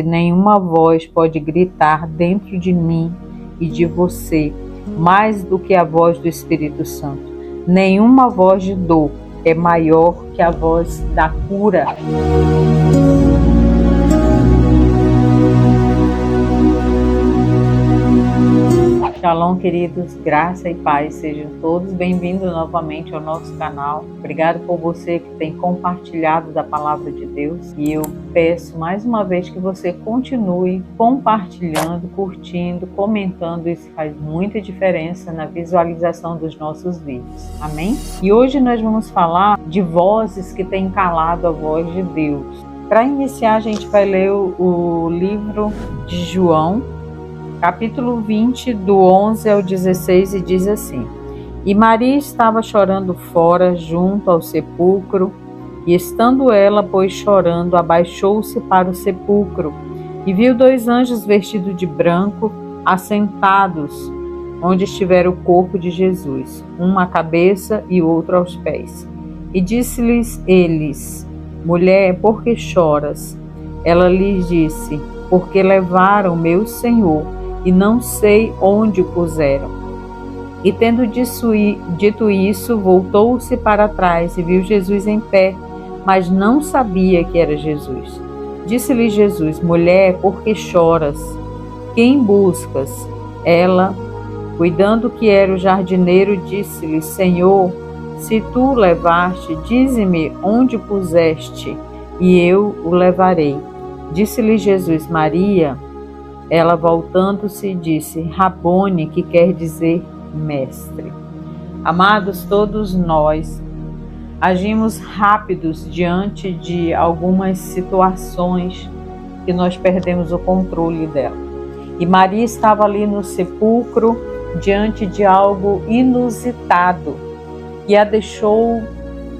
Nenhuma voz pode gritar dentro de mim e de você mais do que a voz do Espírito Santo. Nenhuma voz de dor é maior que a voz da cura. Shalom, queridos, graça e paz, sejam todos bem-vindos novamente ao nosso canal. Obrigado por você que tem compartilhado da palavra de Deus, e eu peço mais uma vez que você continue compartilhando, curtindo, comentando. Isso faz muita diferença na visualização dos nossos vídeos, amém? E hoje nós vamos falar de vozes que têm calado a voz de Deus. Para iniciar, a gente vai ler o livro de João, capítulo 20, do 11 ao 16, e diz assim: E Maria estava chorando fora, junto ao sepulcro, e estando ela, pois, chorando, abaixou-se para o sepulcro, e viu dois anjos vestidos de branco, assentados, onde estivera o corpo de Jesus, um à cabeça e outro aos pés. E disse-lhes eles: Mulher, por que choras? Ela lhes disse: Porque levaram meu Senhor, e não sei onde o puseram. E tendo dito isso, voltou-se para trás e viu Jesus em pé, mas não sabia que era Jesus. Disse-lhe Jesus: Mulher, por que choras? Quem buscas? Ela, cuidando que era o jardineiro, disse-lhe: Senhor, se tu o levaste, dize-me onde o puseste, e eu o levarei. Disse-lhe Jesus: Maria. Ela, voltando-se, disse: Rabone, que quer dizer mestre. Amados, todos nós agimos rápidos diante de algumas situações que nós perdemos o controle dela. E Maria estava ali no sepulcro diante de algo inusitado que a deixou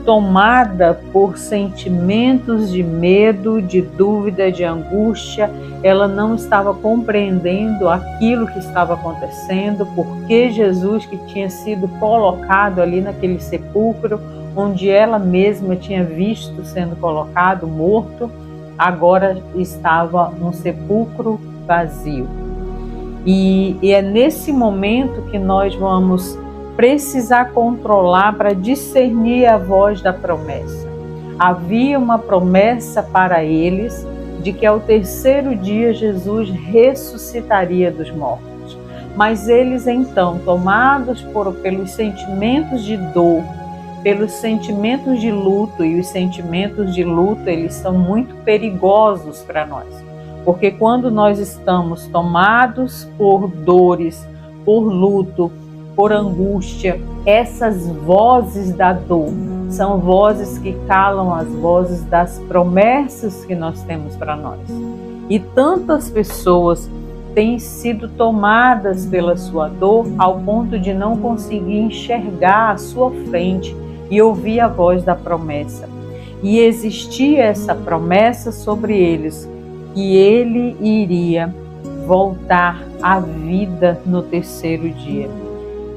tomada por sentimentos de medo, de dúvida, de angústia. Ela não estava compreendendo aquilo que estava acontecendo, porque Jesus, que tinha sido colocado ali naquele sepulcro, onde ela mesma tinha visto sendo colocado, morto, agora estava um sepulcro vazio. E é nesse momento que nós vamos precisar controlar para discernir a voz da promessa. Havia uma promessa para eles de que ao terceiro dia Jesus ressuscitaria dos mortos. Mas eles então, tomados pelos sentimentos de dor, pelos sentimentos de luto, e os sentimentos de luto, eles são muito perigosos para nós. Porque quando nós estamos tomados por dores, por luto, por angústia, essas vozes da dor são vozes que calam as vozes das promessas que nós temos para nós. E tantas pessoas têm sido tomadas pela sua dor ao ponto de não conseguir enxergar à sua frente e ouvir a voz da promessa. E existia essa promessa sobre eles, que ele iria voltar à vida no terceiro dia.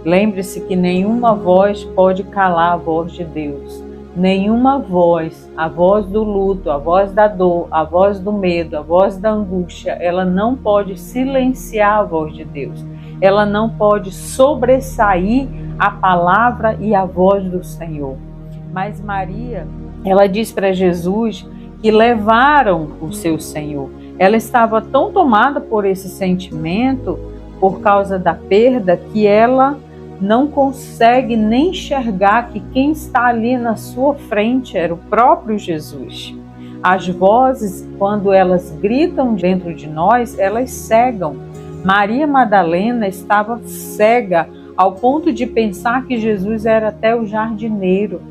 Lembre-se que nenhuma voz pode calar a voz de Deus. Nenhuma voz, a voz do luto, a voz da dor, a voz do medo, a voz da angústia, ela não pode silenciar a voz de Deus. Ela não pode sobressair a palavra e a voz do Senhor. Mas Maria, ela diz para Jesus que levaram o seu Senhor. Ela estava tão tomada por esse sentimento, por causa da perda, que ela não consegue nem enxergar que quem está ali na sua frente era o próprio Jesus. As vozes, quando elas gritam dentro de nós, elas cegam. Maria Madalena estava cega ao ponto de pensar que Jesus era até o jardineiro.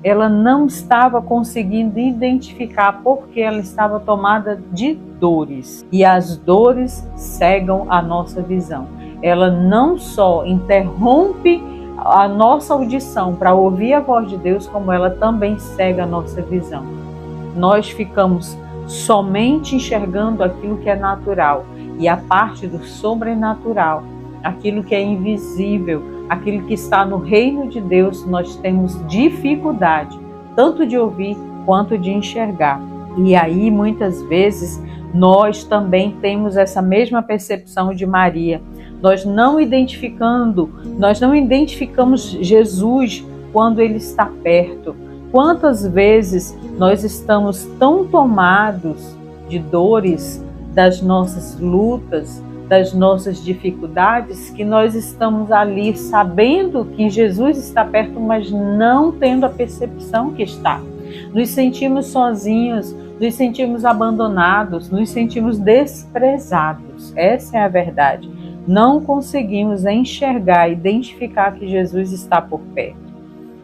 Ela não estava conseguindo identificar, porque ela estava tomada de dores. E as dores cegam a nossa visão. Ela não só interrompe a nossa audição para ouvir a voz de Deus, como ela também cega a nossa visão. Nós ficamos somente enxergando aquilo que é natural, e a parte do sobrenatural, aquilo que é invisível, aquilo que está no reino de Deus, nós temos dificuldade tanto de ouvir quanto de enxergar. E aí, muitas vezes, nós também temos essa mesma percepção de Maria. Nós não identificamos Jesus quando Ele está perto. Quantas vezes nós estamos tão tomados de dores, das nossas lutas, das nossas dificuldades, que nós estamos ali sabendo que Jesus está perto, mas não tendo a percepção que está. Nos sentimos sozinhos, nos sentimos abandonados, nos sentimos desprezados. Essa é a verdade. Não conseguimos enxergar, identificar que Jesus está por perto.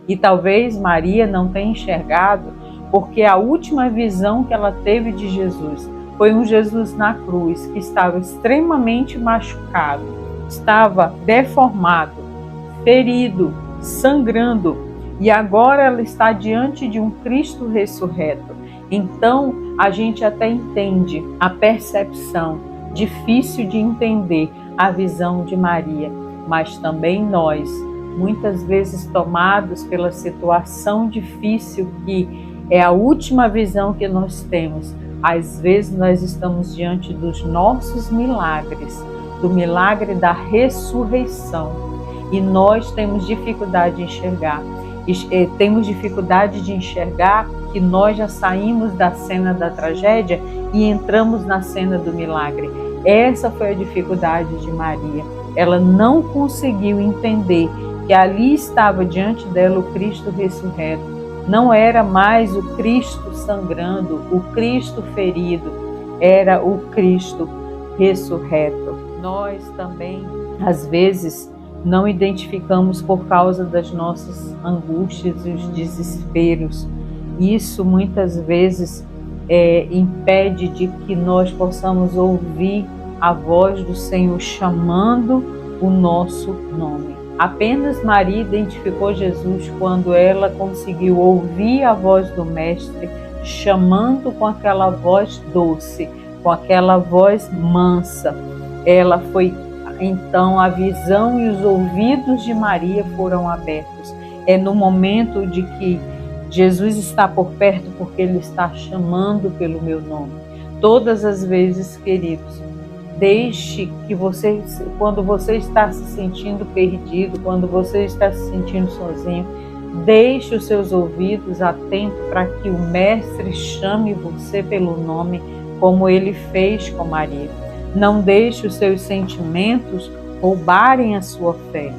E talvez Maria não tenha enxergado, porque a última visão que ela teve de Jesus foi um Jesus na cruz, que estava extremamente machucado, estava deformado, ferido, sangrando, e agora ela está diante de um Cristo ressurreto. Então a gente até entende a percepção, difícil de entender a visão de Maria, mas também nós, muitas vezes tomados pela situação difícil que é a última visão que nós temos, às vezes nós estamos diante dos nossos milagres, do milagre da ressurreição, e nós temos dificuldade de enxergar. Temos dificuldade de enxergar que nós já saímos da cena da tragédia e entramos na cena do milagre. Essa foi a dificuldade de Maria. Ela não conseguiu entender que ali estava diante dela o Cristo ressurreto. Não era mais o Cristo sangrando, o Cristo ferido, era o Cristo ressurreto. Nós também, às vezes, não identificamos por causa das nossas angústias e os desesperos. Isso muitas vezes impede de que nós possamos ouvir a voz do Senhor chamando o nosso nome. Apenas Maria identificou Jesus quando ela conseguiu ouvir a voz do Mestre chamando com aquela voz doce, com aquela voz mansa. Ela foi, então, a visão e os ouvidos de Maria foram abertos. É no momento de que Jesus está por perto porque Ele está chamando pelo meu nome. Todas as vezes, queridos, deixe que quando você está se sentindo perdido, quando você está se sentindo sozinho, deixe os seus ouvidos atentos para que o Mestre chame você pelo nome, como Ele fez com Maria. Não deixe os seus sentimentos roubarem a sua fé.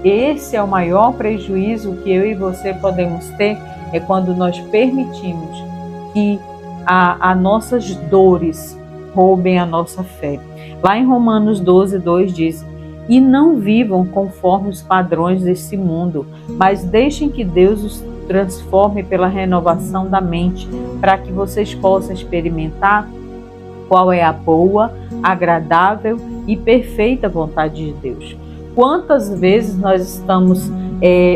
Esse é o maior prejuízo que eu e você podemos ter, é quando nós permitimos que as nossas dores roubem a nossa fé. Lá em Romanos 12:2 diz: e não vivam conforme os padrões desse mundo, mas deixem que Deus os transforme pela renovação da mente, para que vocês possam experimentar qual é a boa, agradável e perfeita vontade de Deus. Quantas vezes nós estamos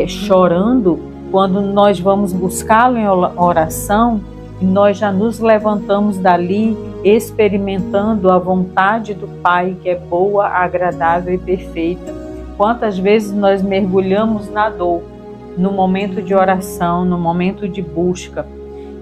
chorando quando nós vamos buscá-lo em oração e nós já nos levantamos dali experimentando a vontade do Pai, que é boa, agradável e perfeita. Quantas vezes nós mergulhamos na dor, no momento de oração, no momento de busca,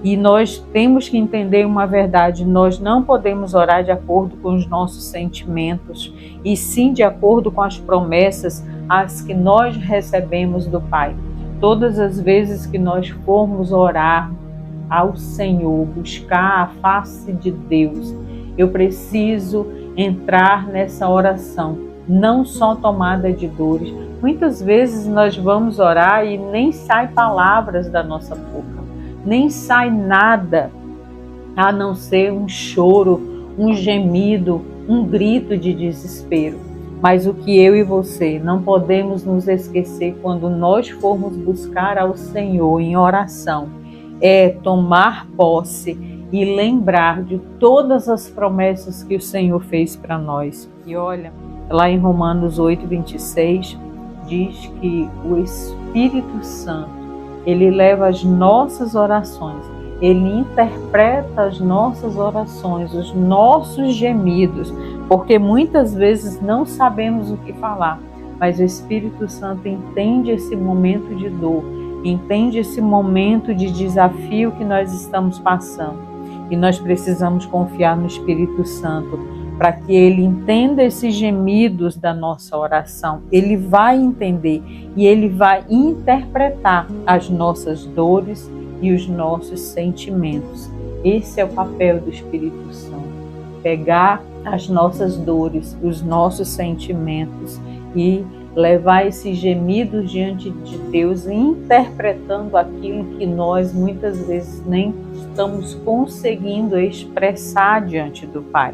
e nós temos que entender uma verdade: nós não podemos orar de acordo com os nossos sentimentos, e sim de acordo com as promessas as que nós recebemos do Pai. Todas as vezes que nós formos orar ao Senhor, buscar a face de Deus, eu preciso entrar nessa oração, não só tomada de dores. Muitas vezes nós vamos orar e nem sai palavras da nossa boca, nem sai nada, a não ser um choro, um gemido, um grito de desespero. Mas o que eu e você não podemos nos esquecer quando nós formos buscar ao Senhor em oração, é tomar posse e lembrar de todas as promessas que o Senhor fez para nós. E olha, lá em Romanos 8:26, diz que o Espírito Santo, Ele leva as nossas orações, Ele interpreta as nossas orações, os nossos gemidos, porque muitas vezes não sabemos o que falar, mas o Espírito Santo entende esse momento de dor, entende esse momento de desafio que nós estamos passando. e nós precisamos confiar no Espírito Santo para que Ele entenda esses gemidos da nossa oração. Ele vai entender e Ele vai interpretar as nossas dores e os nossos sentimentos. Esse é o papel do Espírito Santo, pegar as nossas dores, os nossos sentimentos e levar esses gemidos diante de Deus, interpretando aquilo que nós muitas vezes nem estamos conseguindo expressar diante do Pai.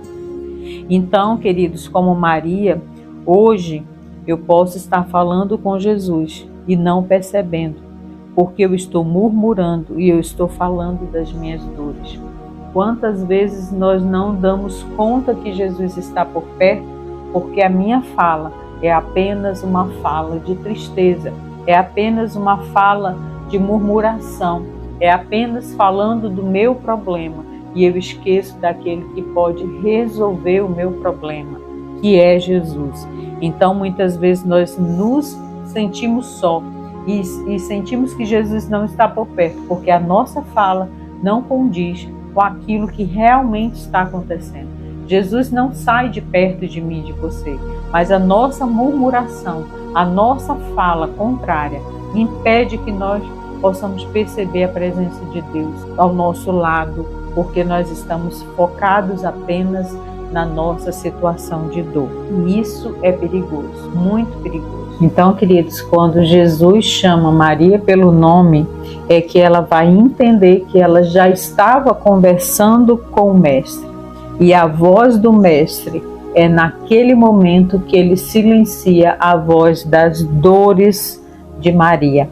Então, queridos, como Maria, hoje eu posso estar falando com Jesus e não percebendo, porque eu estou murmurando e eu estou falando das minhas dores. Quantas vezes nós não damos conta que Jesus está por perto, porque a minha fala é apenas uma fala de tristeza, é apenas uma fala de murmuração, é apenas falando do meu problema e eu esqueço daquele que pode resolver o meu problema, que é Jesus. Então muitas vezes nós nos sentimos só e sentimos que Jesus não está por perto, porque a nossa fala não condiz com aquilo que realmente está acontecendo. Jesus não sai de perto de mim e de você, mas a nossa murmuração, a nossa fala contrária, impede que nós possamos perceber a presença de Deus ao nosso lado, porque nós estamos focados apenas na nossa situação de dor. E isso é perigoso, muito perigoso. Então, queridos, quando Jesus chama Maria pelo nome, é que ela vai entender que ela já estava conversando com o Mestre. E a voz do Mestre é naquele momento que ele silencia a voz das dores de Maria.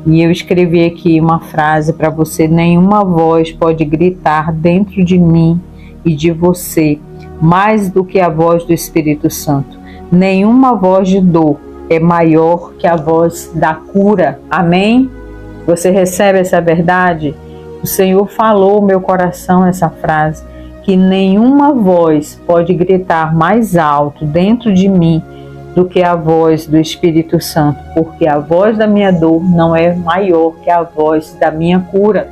E eu escrevi aqui uma frase para você: nenhuma voz pode gritar dentro de mim e de você mais do que a voz do Espírito Santo. Nenhuma voz de dor é maior que a voz da cura. Amém? Você recebe essa verdade? O Senhor falou ao meu coração essa frase, que nenhuma voz pode gritar mais alto dentro de mim do que a voz do Espírito Santo, porque a voz da minha dor não é maior que a voz da minha cura.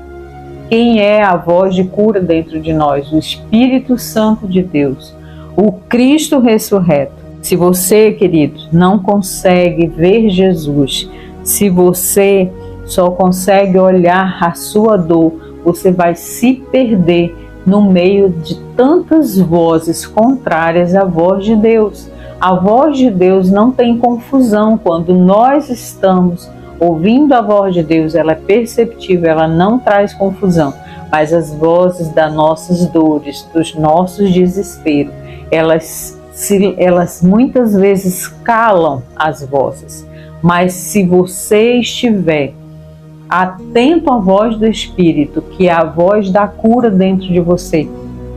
Quem é a voz de cura dentro de nós? O Espírito Santo de Deus, o Cristo ressurreto. Se você, querido, não consegue ver Jesus, se você só consegue olhar a sua dor, você vai se perder no meio de tantas vozes contrárias à voz de Deus. A voz de Deus não tem confusão. Quando nós estamos ouvindo a voz de Deus, ela é perceptível, ela não traz confusão. Mas as vozes das nossas dores, dos nossos desesperos, elas muitas vezes calam as vozes. Mas se você estiver atento à voz do Espírito, que é a voz da cura dentro de você,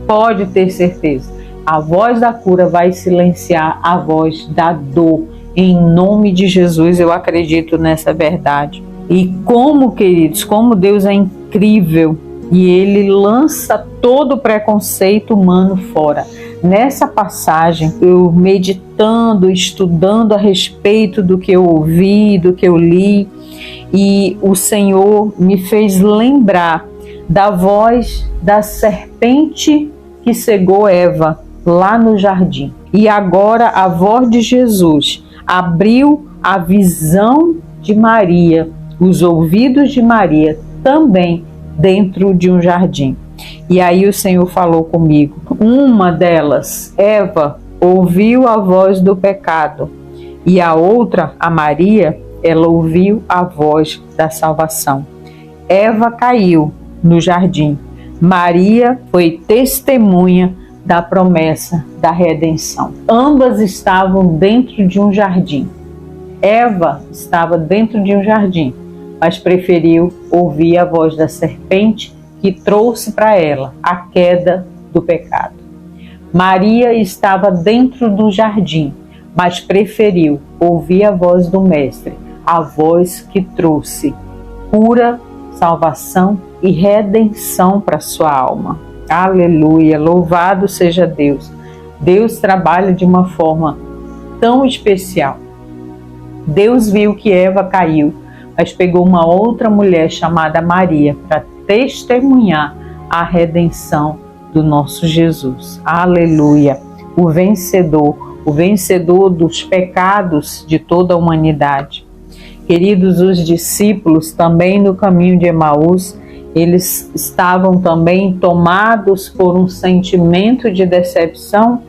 pode ter certeza, a voz da cura vai silenciar a voz da dor. Em nome de Jesus, eu acredito nessa verdade. E como, queridos, como Deus é incrível e Ele lança todo o preconceito humano fora. Nessa passagem, eu meditando, estudando a respeito do que eu ouvi, do que eu li, e o Senhor me fez lembrar da voz da serpente que cegou Eva lá no jardim. E agora a voz de Jesus abriu a visão de Maria, os ouvidos de Maria também dentro de um jardim. E aí o Senhor falou comigo. Uma delas, Eva, ouviu a voz do pecado, e a outra, a Maria, ela ouviu a voz da salvação. Eva caiu no jardim. Maria foi testemunha da promessa da redenção. Ambas estavam dentro de um jardim. Eva estava dentro de um jardim, mas preferiu ouvir a voz da serpente que trouxe para ela a queda do pecado. Maria estava dentro do jardim, mas preferiu ouvir a voz do Mestre, a voz que trouxe cura, salvação e redenção para sua alma. Aleluia, louvado seja Deus. Deus trabalha de uma forma tão especial. Deus viu que Eva caiu, mas pegou uma outra mulher chamada Maria para testemunhar a redenção do nosso Jesus. Aleluia! O vencedor dos pecados de toda a humanidade. Queridos, os discípulos também no caminho de Emaús, eles estavam também tomados por um sentimento de decepção,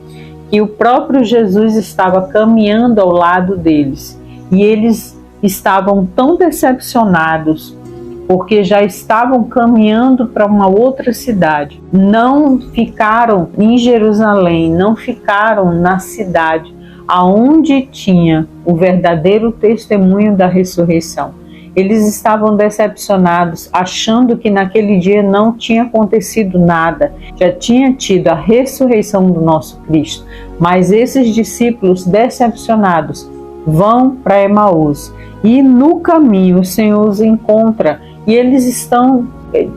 que o próprio Jesus estava caminhando ao lado deles. E eles estavam tão decepcionados, porque já estavam caminhando para uma outra cidade. Não ficaram em Jerusalém, não ficaram na cidade aonde tinha o verdadeiro testemunho da ressurreição. Eles estavam decepcionados, achando que naquele dia não tinha acontecido nada, já tinha tido a ressurreição do nosso Cristo. Mas esses discípulos decepcionados vão para Emaús e no caminho o Senhor os encontra e eles estão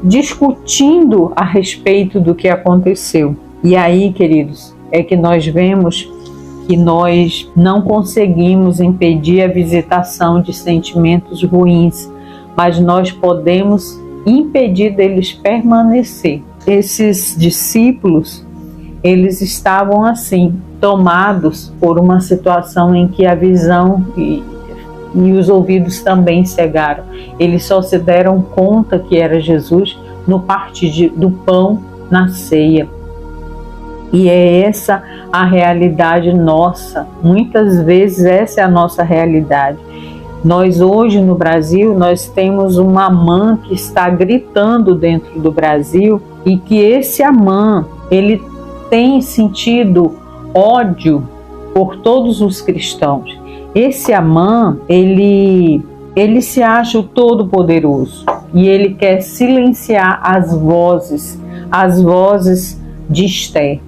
discutindo a respeito do que aconteceu. E aí, queridos, é que nós vemos que nós não conseguimos impedir a visitação de sentimentos ruins, mas nós podemos impedir deles permanecer. Esses discípulos, eles estavam assim, tomados por uma situação em que a visão e os ouvidos também cegaram. Eles só se deram conta que era Jesus no partir do pão na ceia. E é essa a realidade nossa. Muitas vezes essa é a nossa realidade. Nós hoje no Brasil, nós temos uma AMAN que está gritando dentro do Brasil e que esse AMAN, ele tem sentido ódio por todos os cristãos. Esse AMAN, ele se acha o todo-poderoso e ele quer silenciar as vozes de Esther.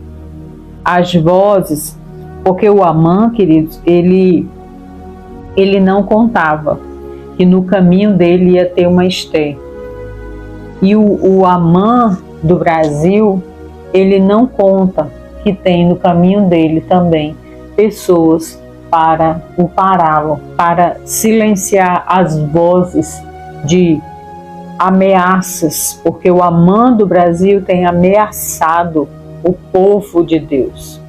As vozes, porque o AMAN, queridos, ele não contava que no caminho dele ia ter uma Esther. E o AMAN do Brasil, ele não conta que tem no caminho dele também pessoas para o pará-lo, para silenciar as vozes de ameaças, porque o AMAN do Brasil tem ameaçado o povo de Deus.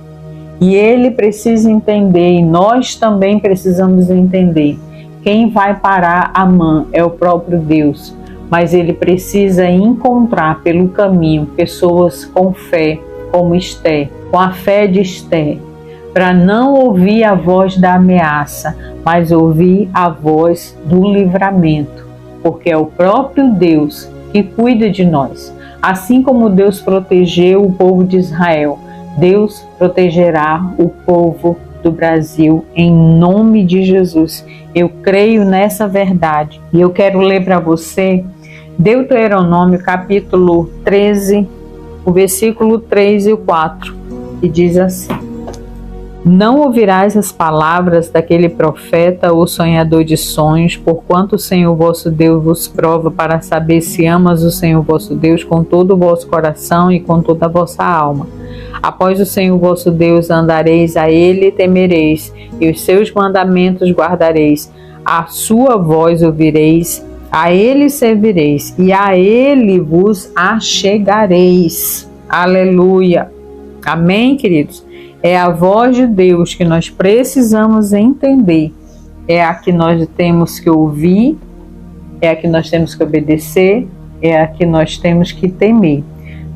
E ele precisa entender, e nós também precisamos entender, quem vai parar AMAN é o próprio Deus, mas ele precisa encontrar pelo caminho pessoas com fé, como Esther, com a fé de Esther, para não ouvir a voz da ameaça, mas ouvir a voz do livramento, porque é o próprio Deus que cuida de nós. Assim como Deus protegeu o povo de Israel, Deus protegerá o povo do Brasil em nome de Jesus. Eu creio nessa verdade e eu quero ler para você Deuteronômio capítulo 13, o versículo 3 e o 4, que diz assim: Não ouvirás as palavras daquele profeta ou sonhador de sonhos, porquanto o Senhor vosso Deus vos prova para saber se amas o Senhor vosso Deus com todo o vosso coração e com toda a vossa alma. Após o Senhor vosso Deus andareis a ele e temereis, e os seus mandamentos guardareis, a sua voz ouvireis, a ele servireis, e a ele vos achegareis. Aleluia! Amém, queridos? É a voz de Deus que nós precisamos entender. É a que nós temos que ouvir, é a que nós temos que obedecer, é a que nós temos que temer.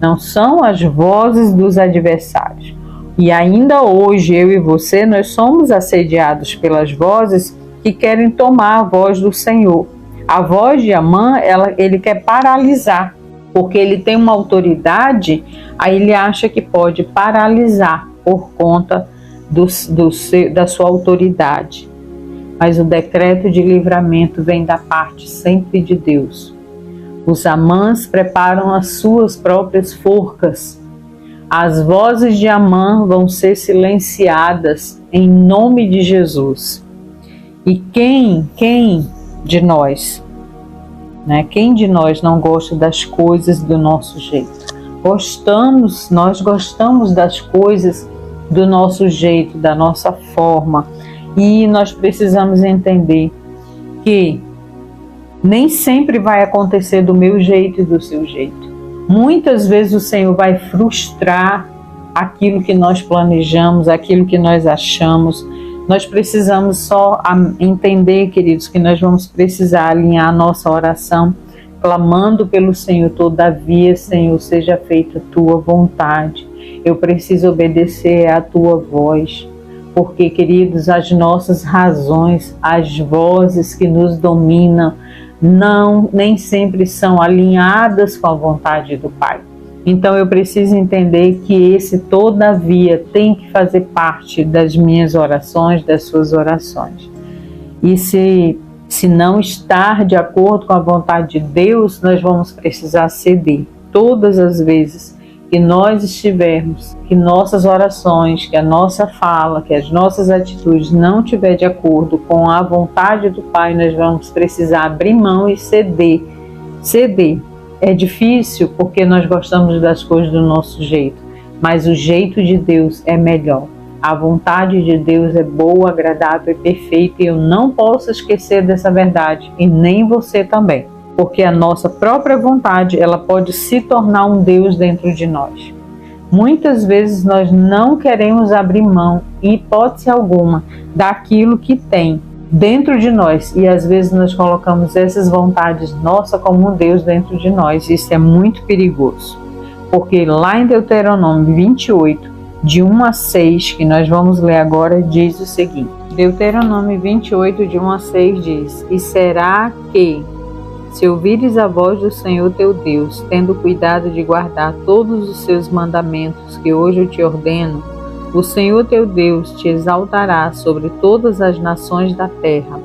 Não são as vozes dos adversários. E ainda hoje, eu e você, nós somos assediados pelas vozes que querem tomar a voz do Senhor. A voz de Amã, ele quer paralisar, porque ele tem uma autoridade, aí ele acha que pode paralisar por conta da sua autoridade. Mas o decreto de livramento vem da parte sempre de Deus. Os Amãs preparam as suas próprias forcas. As vozes de Amã vão ser silenciadas em nome de Jesus. E quem de nós, né? Quem de nós não gosta das coisas do nosso jeito? Nós gostamos das coisas do nosso jeito, da nossa forma. E nós precisamos entender que nem sempre vai acontecer do meu jeito e do seu jeito. Muitas vezes o Senhor vai frustrar aquilo que nós planejamos, aquilo que nós achamos. Nós precisamos só entender, queridos, que nós vamos precisar alinhar a nossa oração, clamando pelo Senhor. Todavia, Senhor, seja feita a tua vontade. Eu preciso obedecer à tua voz. Porque, queridos, as nossas razões, as vozes que nos dominam, nem sempre são alinhadas com a vontade do Pai. Então eu preciso entender que esse todavia tem que fazer parte das minhas orações, das suas orações. E se não estar de acordo com a vontade de Deus, nós vamos precisar ceder. Todas as vezes que nós estivermos, que nossas orações, que a nossa fala, que as nossas atitudes não estiver de acordo com a vontade do Pai, nós vamos precisar abrir mão e ceder. Ceder. É difícil porque nós gostamos das coisas do nosso jeito, mas o jeito de Deus é melhor. A vontade de Deus é boa, agradável e perfeita, e eu não posso esquecer dessa verdade, e nem você também, porque a nossa própria vontade, ela pode se tornar um Deus dentro de nós. Muitas vezes nós não queremos abrir mão, em hipótese alguma, daquilo que tem dentro de nós, e às vezes nós colocamos essas vontades nossa como um Deus dentro de nós. Isso é muito perigoso, porque lá em Deuteronômio 28, de 1 a 6, que nós vamos ler agora, diz o seguinte: Deuteronômio 28, de 1 a 6 diz: E será que, se ouvires a voz do Senhor teu Deus, tendo cuidado de guardar todos os seus mandamentos que hoje eu te ordeno, o Senhor teu Deus te exaltará sobre todas as nações da terra,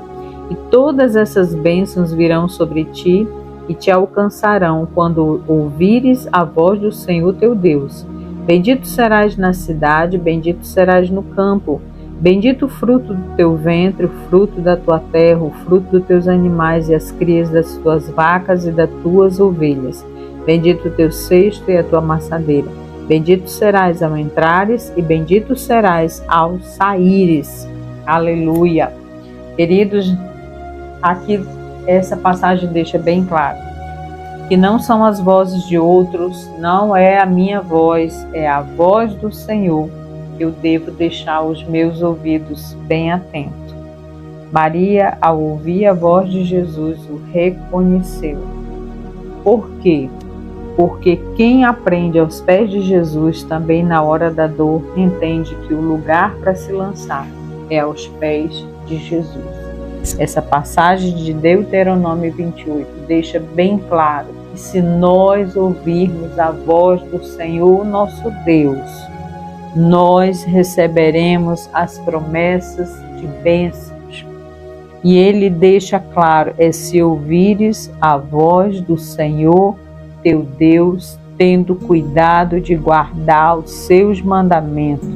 e todas essas bênçãos virão sobre ti e te alcançarão quando ouvires a voz do Senhor teu Deus. Bendito serás na cidade, bendito serás no campo, bendito o fruto do teu ventre, o fruto da tua terra, o fruto dos teus animais e as crias das tuas vacas e das tuas ovelhas. Bendito o teu cesto e a tua amassadeira. Bendito serás ao entrares e bendito serás ao saíres. Aleluia. Queridos, aqui essa passagem deixa bem claro que não são as vozes de outros, não é a minha voz, é a voz do Senhor. Eu devo deixar os meus ouvidos bem atentos. Maria, ao ouvir a voz de Jesus, o reconheceu. Por quê? Porque quem aprende aos pés de Jesus, também na hora da dor, entende que o lugar para se lançar é aos pés de Jesus. Essa passagem de Deuteronômio 28 deixa bem claro que se nós ouvirmos a voz do Senhor nosso Deus, nós receberemos as promessas de bênçãos. E ele deixa claro, se ouvires a voz do Senhor teu Deus, tendo cuidado de guardar os seus mandamentos.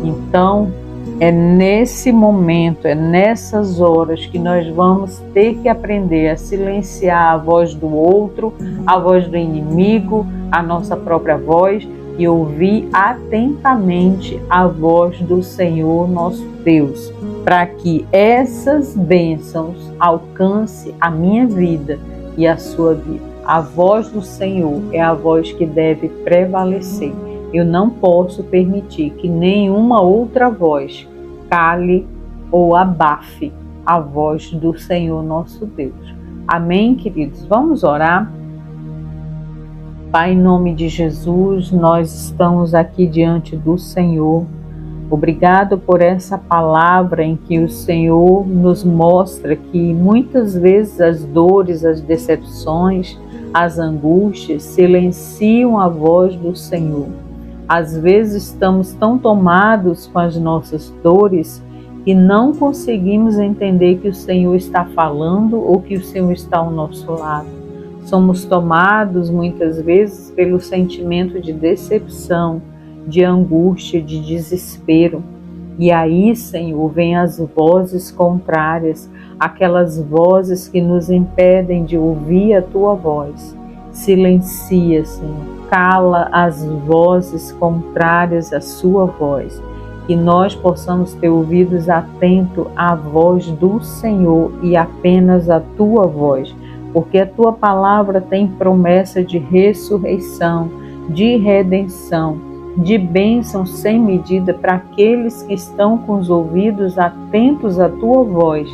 Então, é nesse momento, é nessas horas que nós vamos ter que aprender a silenciar a voz do outro, a voz do inimigo, a nossa própria voz, e ouvir atentamente a voz do Senhor nosso Deus, para que essas bênçãos alcancem a minha vida e a sua vida. A voz do Senhor é a voz que deve prevalecer. Eu não posso permitir que nenhuma outra voz cale ou abafe a voz do Senhor nosso Deus. Amém, queridos? Vamos orar? Pai, em nome de Jesus, nós estamos aqui diante do Senhor. Obrigado por essa palavra em que o Senhor nos mostra que muitas vezes as dores, as decepções, as angústias silenciam a voz do Senhor. Às vezes estamos tão tomados com as nossas dores que não conseguimos entender que o Senhor está falando ou que o Senhor está ao nosso lado. Somos tomados muitas vezes pelo sentimento de decepção, de angústia, de desespero. E aí, Senhor, vêm as vozes contrárias, aquelas vozes que nos impedem de ouvir a Tua voz. Silencia, Senhor, cala as vozes contrárias à Sua voz, que nós possamos ter ouvidos atentos à voz do Senhor e apenas à Tua voz, porque a tua palavra tem promessa de ressurreição, de redenção, de bênção sem medida para aqueles que estão com os ouvidos atentos à tua voz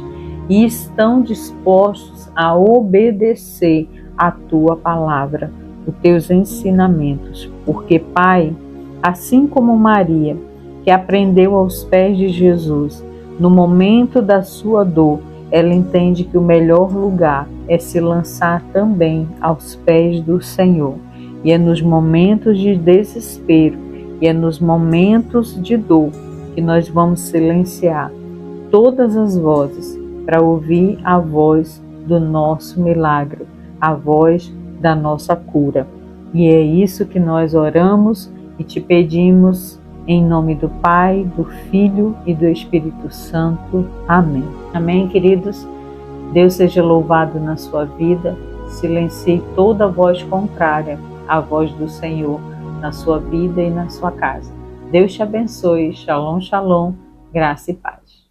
e estão dispostos a obedecer a tua palavra, os teus ensinamentos. Porque, Pai, assim como Maria, que aprendeu aos pés de Jesus, no momento da sua dor, ela entende que o melhor lugar é se lançar também aos pés do Senhor. E é nos momentos de desespero, e é nos momentos de dor que nós vamos silenciar todas as vozes para ouvir a voz do nosso milagre, a voz da nossa cura. E é isso que nós oramos e te pedimos em nome do Pai, do Filho e do Espírito Santo. Amém. Amém, queridos? Deus seja louvado na sua vida. Silencie toda voz contrária à voz do Senhor na sua vida e na sua casa. Deus te abençoe. Shalom, shalom. Graça e paz.